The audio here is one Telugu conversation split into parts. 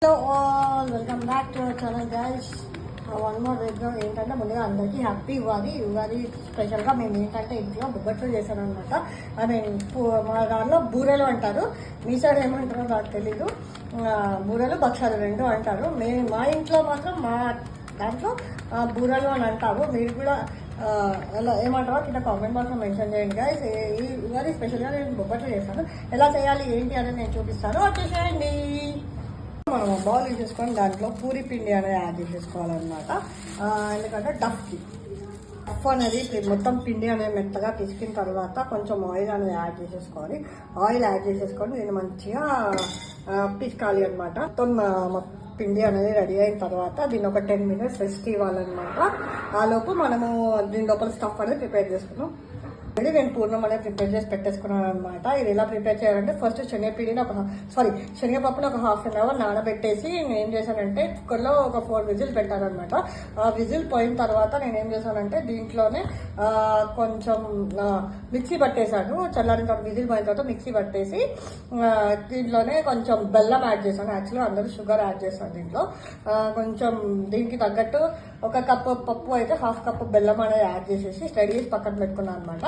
Hello all, welcome back to our channel guys. One more video ఏంటంటే ముందుగా అందరికీ హ్యాపీ ఉగాది స్పెషల్గా మేము ఏంటంటే ఇంట్లో బొబ్బట్లు చేశాను అనమాట. ఐ మీన్ మా దాంట్లో బూరెలు అంటారు, మీ సైడ్ ఏమంటారో నాకు తెలీదు. బూరెలు భక్షాలు రెండు అంటారు. మా ఇంట్లో మాత్రం మా దాంట్లో బూరెలు అని అంటారు. మీరు కూడా ఎలా ఏమంటారో కింద కామెంట్ బాక్స్లో మెన్షన్ చేయండి గైస్. ఈ ఉగాది స్పెషల్గా నేను బొబ్బట్లు చేస్తాను. ఎలా చేయాలి ఏంటి అనేది నేను చూపిస్తాను, వచ్చేసేయండి. మనం బౌల్ తీసేసుకొని దాంట్లో పూరి పిండి అనేది యాడ్ చేసేసుకోవాలన్నమాట. ఎందుకంటే డఫ్ అనేది మొత్తం పిండి అనేది మెత్తగా పిసికిన తర్వాత కొంచెం ఆయిల్ అనేది యాడ్ చేసేసుకోవాలి. ఆయిల్ యాడ్ చేసేసుకొని దీన్ని మంచిగా పిసకాలి అనమాట. మొత్తం పిండి అనేది రెడీ అయిన తర్వాత దీన్ని ఒక 10 minutes రెస్ట్ ఇవ్వాలన్నమాట. ఆలోపు మనము దీని లోపల స్టఫ్ అనేది ప్రిపేర్ చేసుకున్నాం. ఇది నేను పూర్ణం అనేది ప్రిపేర్ చేసి పెట్టేసుకున్నాను అనమాట. ఇది ఎలా ప్రిపేర్ చేయాలంటే ఫస్ట్ శనగపప్పుని ఒక హాఫ్ అన్ అవర్ నానబెట్టేసి నేను ఏం చేశానంటే కుక్కర్లో ఒక 4 విజిల్ పెట్టానమాట. ఆ విజిల్ పోయిన తర్వాత నేను ఏం చేశానంటే దీంట్లోనే కొంచెం మిక్సీ పట్టేశాను. చల్లారిన తర్వాత విజిల్ పోయిన తర్వాత మిక్సీ పట్టేసి దీంట్లోనే కొంచెం బెల్లం యాడ్ చేశాను. యాక్చువల్గా అందరూ షుగర్ యాడ్ చేశాను దీంట్లో. కొంచెం దీనికి తగ్గట్టు 1 కప్పు పప్పు అయితే 1/2 కప్పు బెల్లం అనేది యాడ్ చేసేసి స్టడీ చేసి పక్కన పెట్టుకున్నాను అనమాట.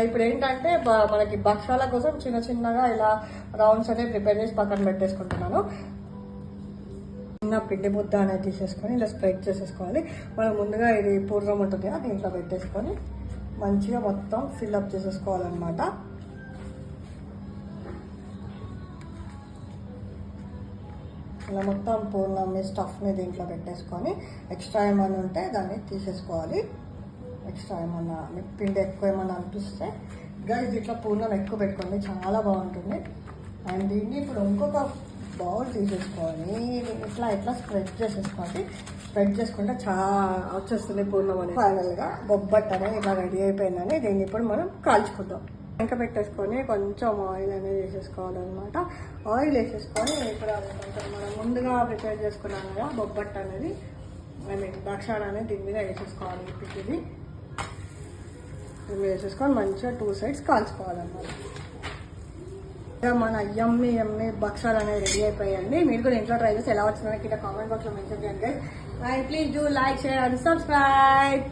ఇప్పుడు ఏంటంటే మనకి భక్షాల కోసం చిన్న చిన్నగా ఇలా రౌండ్స్ అనేవి ప్రిపేర్ చేసి పక్కన పెట్టేసుకుంటున్నాను. చిన్న పిండి ముద్ద అనేది తీసేసుకొని ఇలా స్ప్రెడ్ చేసేసుకోవాలి. మనం ముందుగా ఇది పూర్వం ఉంటుంది కదా, దీంట్లో పెట్టేసుకొని మంచిగా మొత్తం ఫిల్అప్ చేసేసుకోవాలన్నమాట. ఇలా మొత్తం పూర్ణం స్టఫ్ని దీంట్లో పెట్టేసుకొని ఎక్స్ట్రా ఏమైనా ఉంటే దాన్ని తీసేసుకోవాలి. ఎక్స్ట్రా ఏమన్నా పిండి ఎక్కువ ఏమన్నా అనిపిస్తే గైస్ ఇట్లా పూర్ణం ఎక్కువ పెట్టుకోండి, చాలా బాగుంటుంది. అండ్ దీన్ని ఇప్పుడు ఇంకొక బౌల్ తీసేసుకొని ఇట్లా స్ప్రెడ్ చేసేసుకోండి. స్ప్రెడ్ చేసుకుంటే చాలా వచ్చేస్తుంది పూర్ణం అనేది. ఫైనల్గా బొబ్బట్టు అనేది ఇలా రెడీ అయిపోయిందని దీన్ని ఇప్పుడు మనం కాల్చుకుందాం. వెనక పెట్టేసుకొని కొంచెం ఆయిల్ అనేది వేసేసుకోవాలన్నమాట. ఆయిల్ వేసేసుకొని ఇప్పుడు కొంచెం మనం ముందుగా ప్రిపేర్ చేసుకున్నాం కదా బొబ్బట్టు అనేది, ఐ మీన్ భక్షాలు అనేది దీని మీద వేసేసుకోవాలి. ఇది వేసేసుకొని మంచిగా 2 sides కాల్చుకోవాలన్నమాట. మన యమ్మీ భక్షాలు అనేది రెడీ అయిపోయాయండి. మీరు కూడా ఇంట్లో ట్రై చేసి ఎలా వచ్చిందో కింద కామెంట్ బాక్స్లో మెన్షన్ చేయండి. And please do like, share and subscribe.